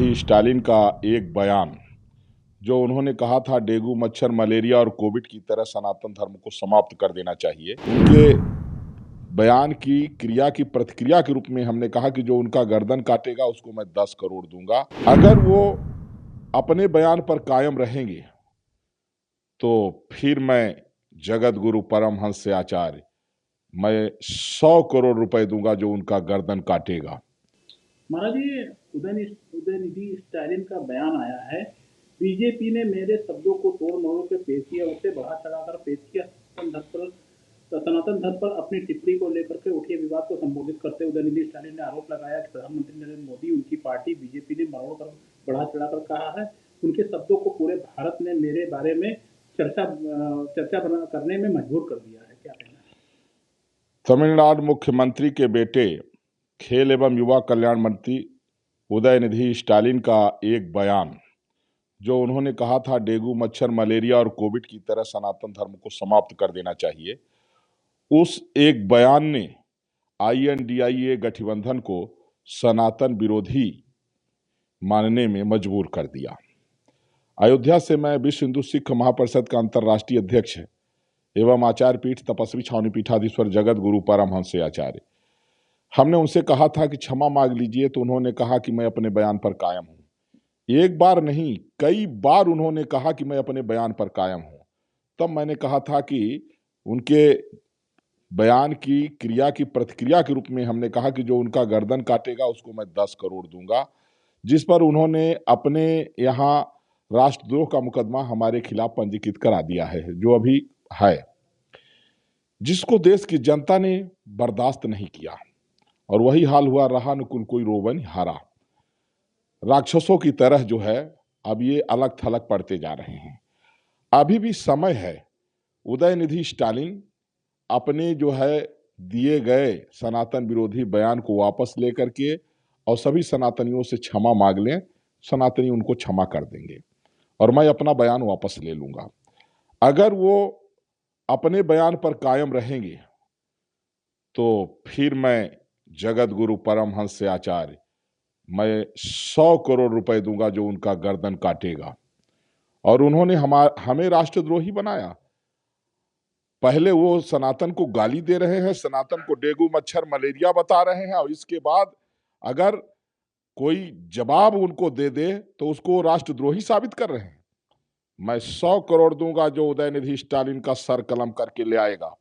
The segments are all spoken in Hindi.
उदयनिधि स्टालिन का एक बयान, जो उन्होंने कहा था डेंगू, मच्छर, मलेरिया और कोविड की तरह सनातन धर्म को समाप्त कर देना चाहिए। उनके बयान की क्रिया की प्रतिक्रिया के रूप में हमने कहा कि जो उनका गर्दन काटेगा उसको मैं 10 करोड़ दूंगा। अगर वो अपने बयान पर कायम रहेंगे तो फिर मैं जगत गुरु परमहंस आचार्य मैं 100 करोड़ रुपए दूंगा जो उनका गर्दन काटेगा। महाराज, ये उदयनिधि स्टालिन का बयान आया है। बीजेपी ने मेरे शब्दों को तोड़ मरोड़ के पेश किया, उसे बढ़ा चढ़ाकर पेश किया। सनातन धर्म पर अपनी टिप्पणी को लेकर के उठे विवाद को संबोधित करते हुए उदयनिधि स्टालिन ने आरोप लगाया कि प्रधानमंत्री नरेंद्र मोदी, उनकी पार्टी बीजेपी ने मरोड़ कर बढ़ा चढ़ाकर कहा है। उनके शब्दों को पूरे भारत ने मेरे बारे में चर्चा करने में मजबूर कर दिया है। क्या कहना है? तमिलनाडु मुख्यमंत्री के बेटे, खेल एवं युवा कल्याण मंत्री उदयनिधि स्टालिन का एक बयान, जो उन्होंने कहा था डेंगू, मच्छर, मलेरिया और कोविड की तरह सनातन धर्म को समाप्त कर देना चाहिए, उस एक बयान ने INDIA गठबंधन को सनातन विरोधी मानने में मजबूर कर दिया। अयोध्या से मैं विश्व हिंदू सिख महापरिषद का अंतर्राष्ट्रीय अध्यक्ष एवं आचार्य पीठ तपस्वी छावनी पीठाधीश्वर जगत गुरु परमहंस आचार्य, हमने उनसे कहा था कि क्षमा मांग लीजिए, तो उन्होंने कहा कि मैं अपने बयान पर कायम हूं। एक बार नहीं, कई बार उन्होंने कहा कि मैं अपने बयान पर कायम हूं। तब मैंने कहा था कि उनके बयान की क्रिया की प्रतिक्रिया के रूप में हमने कहा कि जो उनका गर्दन काटेगा उसको मैं 10 करोड़ दूंगा, जिस पर उन्होंने अपने यहाँ राष्ट्रद्रोह का मुकदमा हमारे खिलाफ पंजीकृत करा दिया है, जो अभी है, जिसको देश की जनता ने बर्दाश्त नहीं किया। और वही हाल हुआ, रहा नुकुल कोई रोवन हारा। राक्षसों की तरह जो है अब ये अलग थलग पड़ते जा रहे हैं। अभी भी समय है उदयनिधि स्टालिन अपने जो है दिए गए सनातन विरोधी बयान को वापस लेकर के और सभी सनातनियों से क्षमा मांग लें। सनातनी उनको क्षमा कर देंगे और मैं अपना बयान वापस ले लूंगा। अगर वो अपने बयान पर कायम रहेंगे तो फिर मैं जगत गुरु परमहंस आचार्य मैं 100 करोड़ रुपए दूंगा जो उनका गर्दन काटेगा। और उन्होंने हमें राष्ट्रद्रोही बनाया। पहले वो सनातन को गाली दे रहे हैं, सनातन को डेंगू, मच्छर, मलेरिया बता रहे हैं, और इसके बाद अगर कोई जवाब उनको दे दे तो उसको राष्ट्रद्रोही साबित कर रहे हैं। मैं 100 करोड़ दूंगा जो उदयनिधि स्टालिन का सर कलम करके ले आएगा,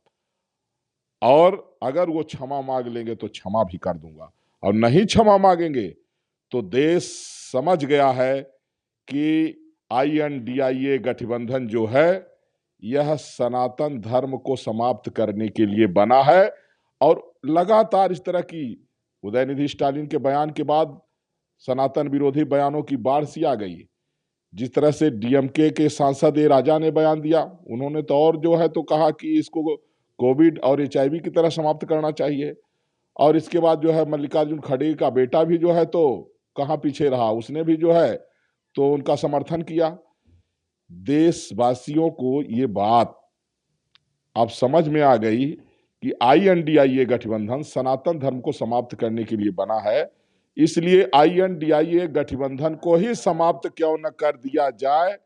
और अगर वो क्षमा मांग लेंगे तो क्षमा भी कर दूंगा, और नहीं क्षमा मांगेंगे तो देश समझ गया है कि INDIA गठबंधन जो है यह सनातन धर्म को समाप्त करने के लिए बना है। और लगातार इस तरह की उदयनिधि स्टालिन के बयान के बाद सनातन विरोधी बयानों की बाढ़ सी आ गई। जिस तरह से DMK के सांसद राजा ने बयान दिया, उन्होंने तो और जो है तो कहा कि इसको कोविड और HIV की तरह समाप्त करना चाहिए। और इसके बाद जो है मल्लिकार्जुन खड़गे का बेटा भी जो है तो कहाँ पीछे रहा, उसने भी जो है तो उनका समर्थन किया। देशवासियों को ये बात अब समझ में आ गई कि INDIA गठबंधन सनातन धर्म को समाप्त करने के लिए बना है, इसलिए INDIA गठबंधन को ही समाप्त क्यों न कर दिया जाए,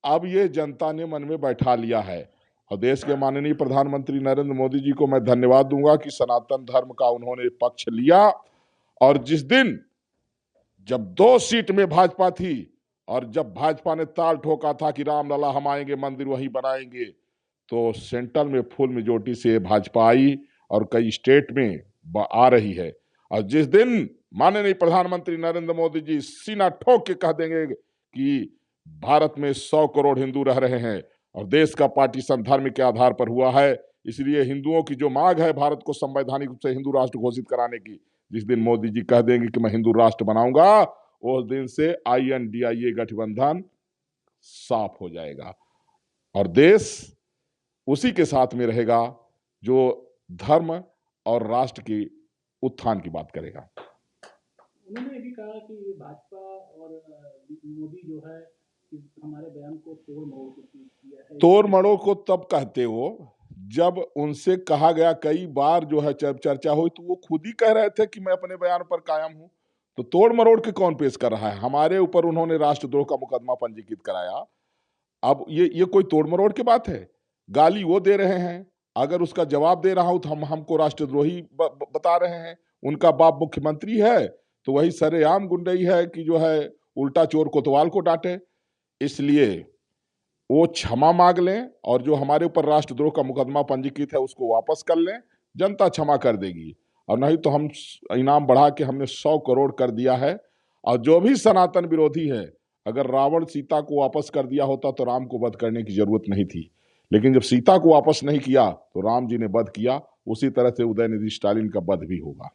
अब ये जनता ने मन में बैठा लिया है। और देश के माननीय प्रधानमंत्री नरेंद्र मोदी जी को मैं धन्यवाद दूंगा कि सनातन धर्म का उन्होंने पक्ष लिया। और जिस दिन जब 2 सीट में भाजपा थी और जब भाजपा ने ताल ठोका था कि रामलला हम आएंगे, मंदिर वही बनाएंगे, तो सेंट्रल में फुल मेजोरिटी से भाजपा आई और कई स्टेट में आ रही है। और जिस दिन माननीय प्रधानमंत्री नरेंद्र मोदी जी सीना ठोक के कह देंगे कि भारत में 100 करोड़ हिंदू रह रहे हैं और देश का पार्टीशन धर्म के आधार पर हुआ है, इसलिए हिंदुओं की जो मांग है भारत को संवैधानिक रूप से हिंदू राष्ट्र घोषित कराने की, जिस दिन मोदी जी कह देंगे कि मैं हिंदू राष्ट्र बनाऊंगा, उस दिन से INDIA गठबंधन साफ हो जाएगा और देश उसी के साथ में रहेगा जो धर्म और राष्ट्र की उत्थान की बात करेगा। उन्होंने ये भी कहा कि भाजपा और मोदी जो है हमारे बयान को तोड़ मरोड़ के पेश किया है। तोड़ मरोड़ को तब कहते हो जब उनसे कहा गया, कई बार जो है जब चर्चा हुई तो वो खुद ही कह रहे थे कि मैं अपने बयान पर कायम हूं। तो तोड़ मरोड़ के कौन पेश कर रहा है? हमारे ऊपर उन्होंने राष्ट्रद्रोह का मुकदमा पंजीकृत कराया। अब ये कोई तोड़ मरोड़ की बात है? गाली वो दे रहे हैं, अगर उसका जवाब दे रहा हूं तो हमको राष्ट्रद्रोही बता रहे हैं। उनका बाप मुख्यमंत्री है तो वही सरेआम गुंडई है कि जो है उल्टा चोर कोतवाल को डांटे। इसलिए वो क्षमा मांग लें और जो हमारे ऊपर राष्ट्रद्रोह का मुकदमा पंजीकृत है उसको वापस कर लें, जनता क्षमा कर देगी। और नहीं तो हम इनाम बढ़ा के हमने 100 करोड़ कर दिया है। और जो भी सनातन विरोधी है, अगर रावण सीता को वापस कर दिया होता तो राम को वध करने की जरूरत नहीं थी, लेकिन जब सीता को वापस नहीं किया तो राम जी ने वध किया। उसी तरह से उदयनिधि स्टालिन का वध भी होगा।